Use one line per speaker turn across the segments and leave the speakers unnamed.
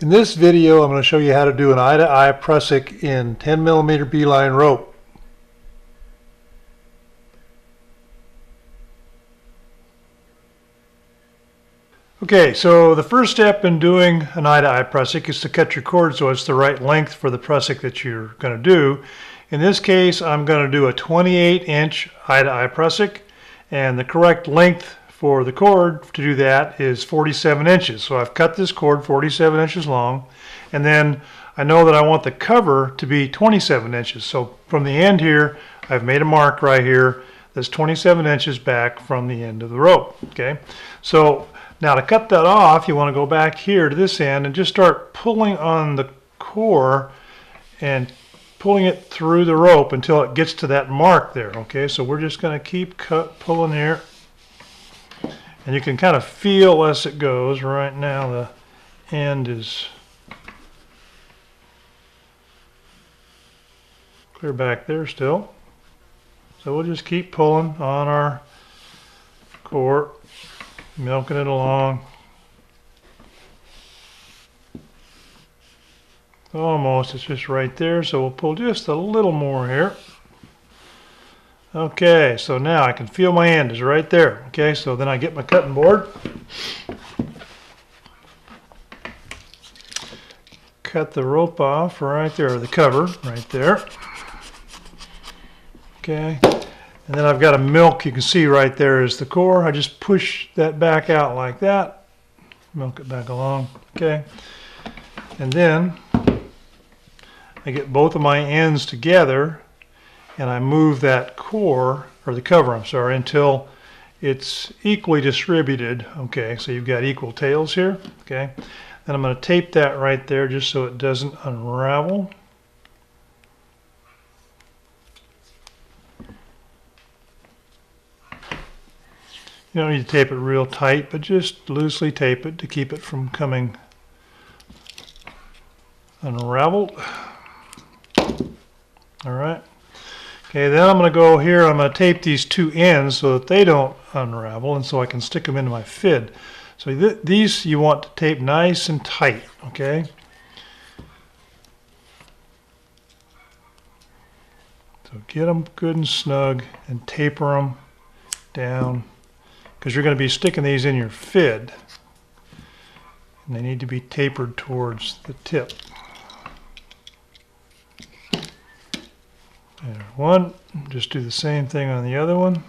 In this video, I'm going to show you how to do an eye-to-eye Prusik in 10mm Beeline rope. Okay, so the first step in doing an eye-to-eye Prusik is to cut your cord so it's the right length for the Prusik that you're going to do. In this case, I'm going to do a 28-inch eye-to-eye Prusik, and the correct length for the cord to do that is 47 inches. So I've cut this cord 47 inches long, and then I know that I want the cover to be 27 inches. So from the end here, I've made a mark right here that's 27 inches back from the end of the rope. Okay, so now to cut that off, you want to go back here to this end and just start pulling on the core and pulling it through the rope until it gets to that mark there. Okay, so we're just going to keep pulling here. And you can kind of feel as it goes. Right now the end is clear back there still. So we'll just keep pulling on our cord, milking it along. Almost, it's just right there, so we'll pull just a little more here. Okay, so now I can feel my end is right there. Okay, so then I get my cutting board. Cut the rope off right there, the cover right there. Okay, and then I've got a milk, you can see right there is the core. I just push that back out like that. Milk it back along. Okay, and then I get both of my ends together and I move that core, or the cover, I'm sorry, until it's equally distributed. Okay, so you've got equal tails here. Okay, then I'm going to tape that right there just so it doesn't unravel. You don't need to tape it real tight, but just loosely tape it to keep it from coming unraveled. All right. Okay, then I'm going to go here, I'm going to tape these two ends so that they don't unravel and so I can stick them into my fid. So these you want to tape nice and tight, okay? So get them good and snug and taper them down because you're going to be sticking these in your fid and they need to be tapered towards the tip. There's one. Just do the same thing on the other one.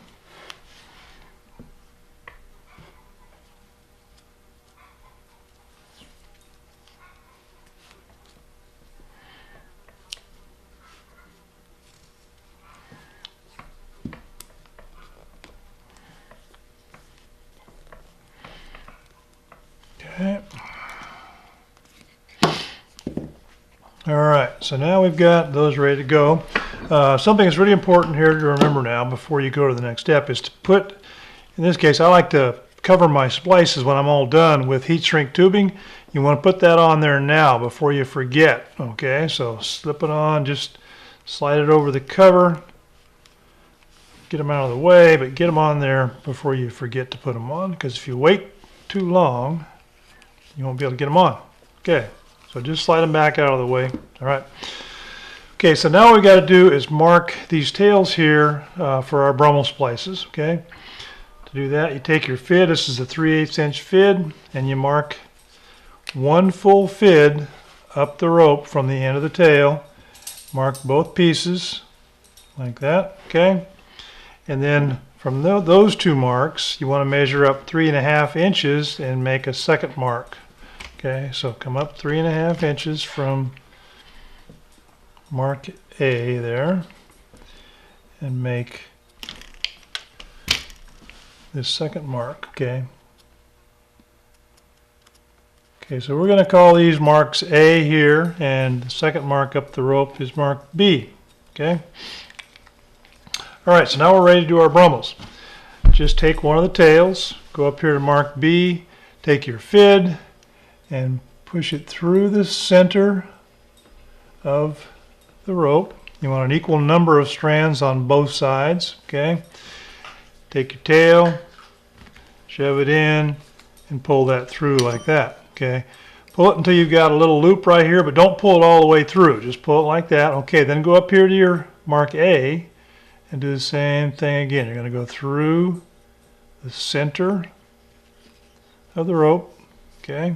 Okay. All right, so now we've got those ready to go. Something that's really important here to remember now before you go to the next step is to put, in this case, I like to cover my splices when I'm all done with heat shrink tubing. You want to put that on there now before you forget. Okay, so slip it on, just slide it over the cover, get them out of the way, but get them on there before you forget to put them on, because if you wait too long, you won't be able to get them on. Okay, so just slide them back out of the way. All right. Okay, so now what we got to do is mark these tails here for our Brummel splices. Okay, to do that, you take your fid. This is a 3/8 inch fid, and you mark one full fid up the rope from the end of the tail. Mark both pieces like that. Okay, and then from those two marks, you want to measure up 3.5 inches and make a second mark. Okay, so come up 3.5 inches from mark A there and make this second mark. Okay, so we're going to call these marks A here, and the second mark up the rope is mark B. Okay, all right, so now we're ready to do our Brummels. Just take one of the tails, go up here to mark B, take your fid and push it through the center of the rope. You want an equal number of strands on both sides. Okay, take your tail, shove it in and pull that through like that. Okay, Pull it until you've got a little loop right here, but don't pull it all the way through. Just pull it like that. Okay, then go up here to your mark A and do the same thing again. You're going to go through the center of the rope. Okay.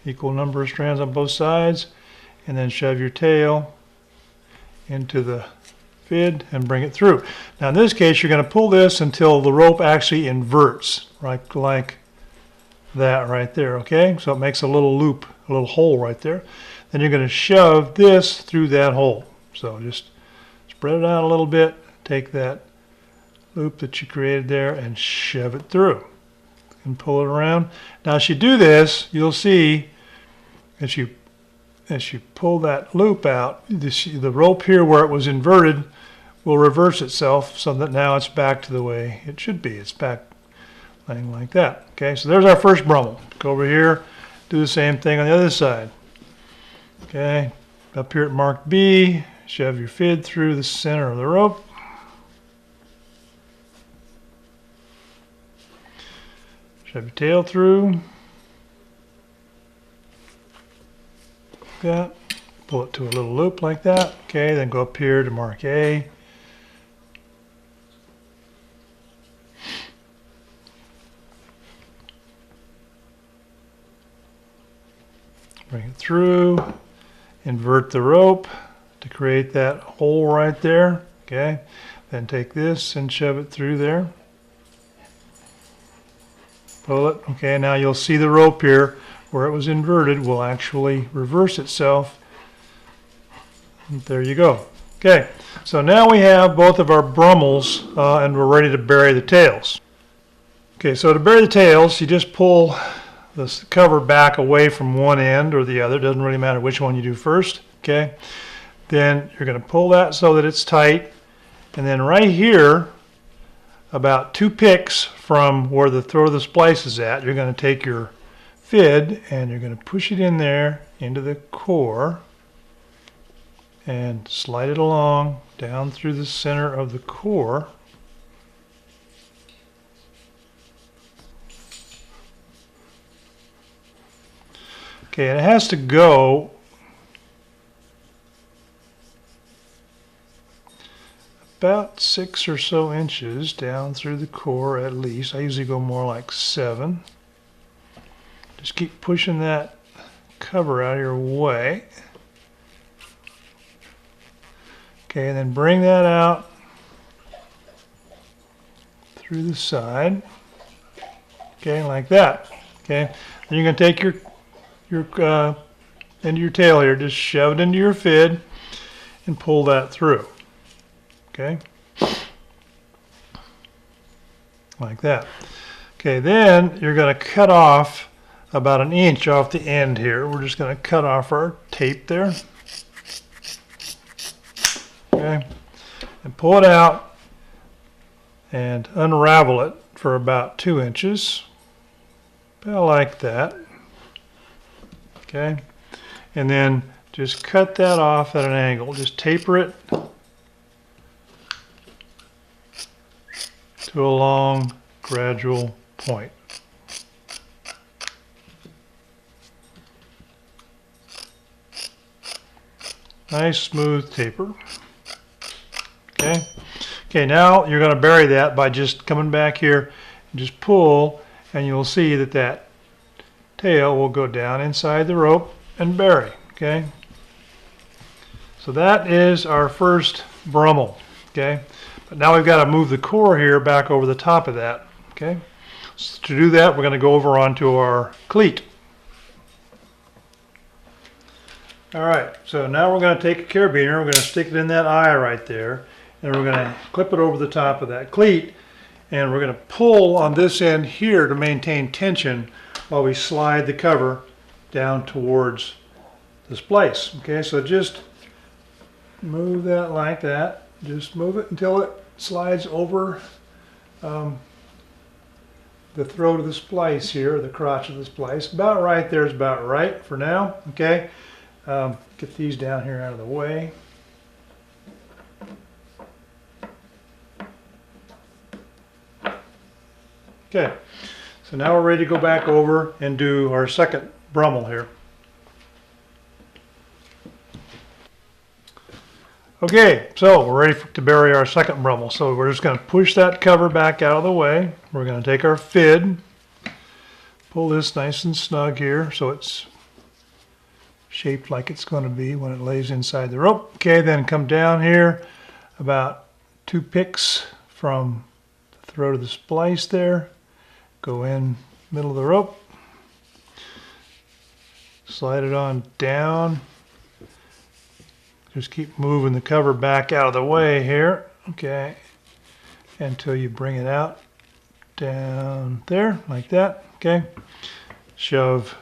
Equal number of strands on both sides, and then shove your tail into the fid and bring it through. Now in this case, you're going to pull this until the rope actually inverts, right, like that right there, okay? So it makes a little loop, a little hole right there. Then you're going to shove this through that hole. So just spread it out a little bit, take that loop that you created there and shove it through and pull it around. Now as you do this, you'll see as you pull that loop out, the rope here where it was inverted will reverse itself so that now it's back to the way it should be. It's back laying like that. Okay, so there's our first brummel. Go over here, do the same thing on the other side. Okay, up here at mark B, shove your fid through the center of the rope. Shove your tail through. That. Pull it to a little loop like that. Okay, then go up here to mark A. Bring it through. Invert the rope to create that hole right there. Okay, then take this and shove it through there. Pull it. Okay, now you'll see the rope here where it was inverted will actually reverse itself. And there you go. Okay, so now we have both of our brummels and we're ready to bury the tails. Okay, so to bury the tails, you just pull this cover back away from one end or the other. Doesn't really matter which one you do first. Okay, then you're going to pull that so that it's tight, and then right here, about 2 picks from where the throw of the splice is at, you're going to take your fid and you're going to push it in there into the core and slide it along down through the center of the core. Okay, and it has to go about 6 or so inches down through the core at least. I usually go more like 7. Just keep pushing that cover out of your way. Okay, and then bring that out through the side. Okay, like that. Okay, then you're going to take your end of your tail here, just shove it into your fid and pull that through. Okay, like that. Okay, then you're going to cut off about 1 inch off the end here. We're just going to cut off our tape there. Okay, and pull it out and unravel it for about 2 inches, about like that. Okay, and then just cut that off at an angle. Just taper it to a long, gradual point. Nice, smooth taper. Okay. Okay, now you're going to bury that by just coming back here and just pull, and you'll see that that tail will go down inside the rope and bury. Okay. So that is our first brummel. Okay. But now we've got to move the core here back over the top of that. Okay. So to do that, we're going to go over onto our cleat. All right. So now we're going to take a carabiner. We're going to stick it in that eye right there, and we're going to clip it over the top of that cleat, and we're going to pull on this end here to maintain tension while we slide the cover down towards this place. Okay, so just move that like that. Just move it until it slides over the throat of the splice here, the crotch of the splice. About right there is about right for now. Okay, get these down here out of the way. Okay, so now we're ready to go back over and do our second Brummel here. Okay, so we're ready to bury our second Brummel. So we're just going to push that cover back out of the way. We're going to take our fid, pull this nice and snug here so it's shaped like it's going to be when it lays inside the rope. Okay, then come down here about 2 picks from the throat of the splice there. Go in middle of the rope. Slide it on down. Just keep moving the cover back out of the way here, okay, until you bring it out down there, like that, okay. Shove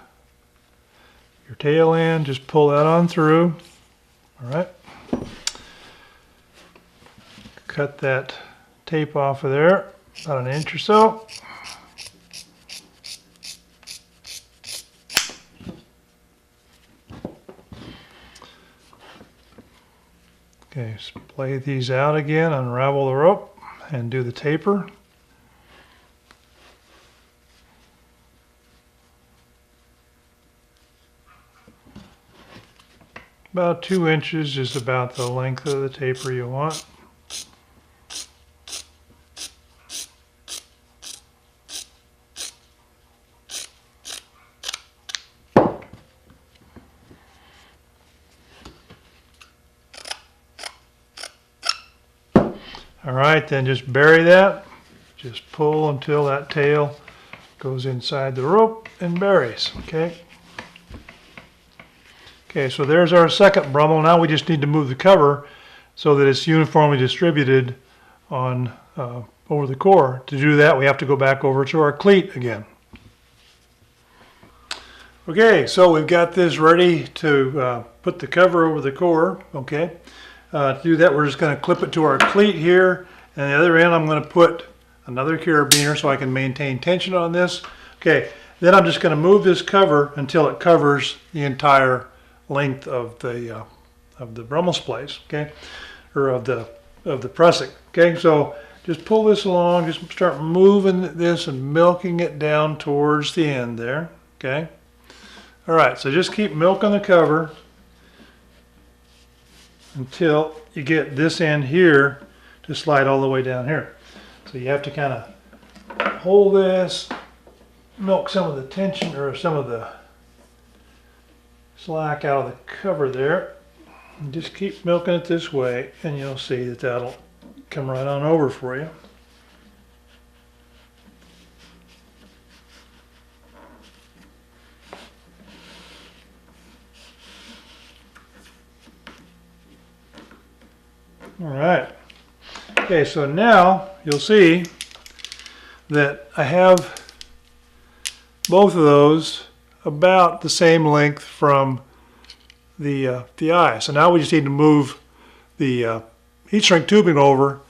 your tail in, just pull that on through, all right. Cut that tape off of there, about 1 inch or so. Okay, splay these out again, unravel the rope, and do the taper. About 2 inches is about the length of the taper you want. All right, then just bury that. Just pull until that tail goes inside the rope and buries, okay? Okay, so there's our second Brummel. Now we just need to move the cover so that it's uniformly distributed on over the core. To do that, we have to go back over to our cleat again. Okay, so we've got this ready to put the cover over the core, okay? To do that, we're just going to clip it to our cleat here, and the other end I'm going to put another carabiner so I can maintain tension on this. Okay, then I'm just going to move this cover until it covers the entire length of the Brummel splice, okay, or of the Prusik. Okay, so just pull this along, just start moving this and milking it down towards the end there. Okay, all right, so just keep milking the cover until you get this end here to slide all the way down here. So you have to kind of hold this, milk some of the tension or some of the slack out of the cover there, and just keep milking it this way, and you'll see that that'll come right on over for you. All right. Okay, so now you'll see that I have both of those about the same length from the eye. So now we just need to move the heat shrink tubing over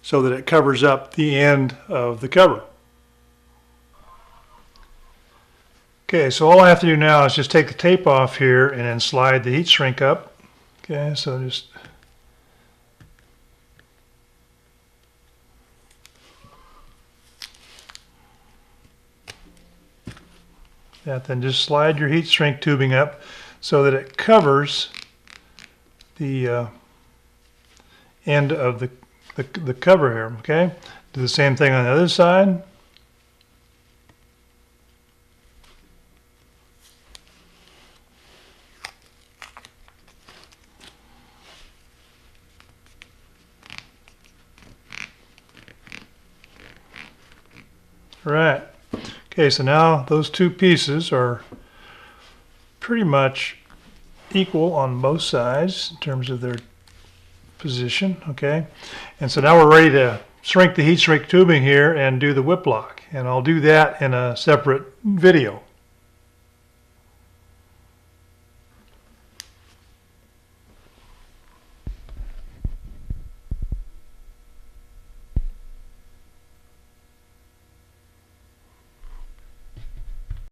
so that it covers up the end of the cover. Okay, so all I have to do now is just take the tape off here and then slide the heat shrink up. Okay, so just then just slide your heat shrink tubing up so that it covers the end of the cover here, okay? Do the same thing on the other side. Right. Okay, so now those two pieces are pretty much equal on both sides in terms of their position, okay? And so now we're ready to shrink the heat shrink tubing here and do the whip lock. And I'll do that in a separate video.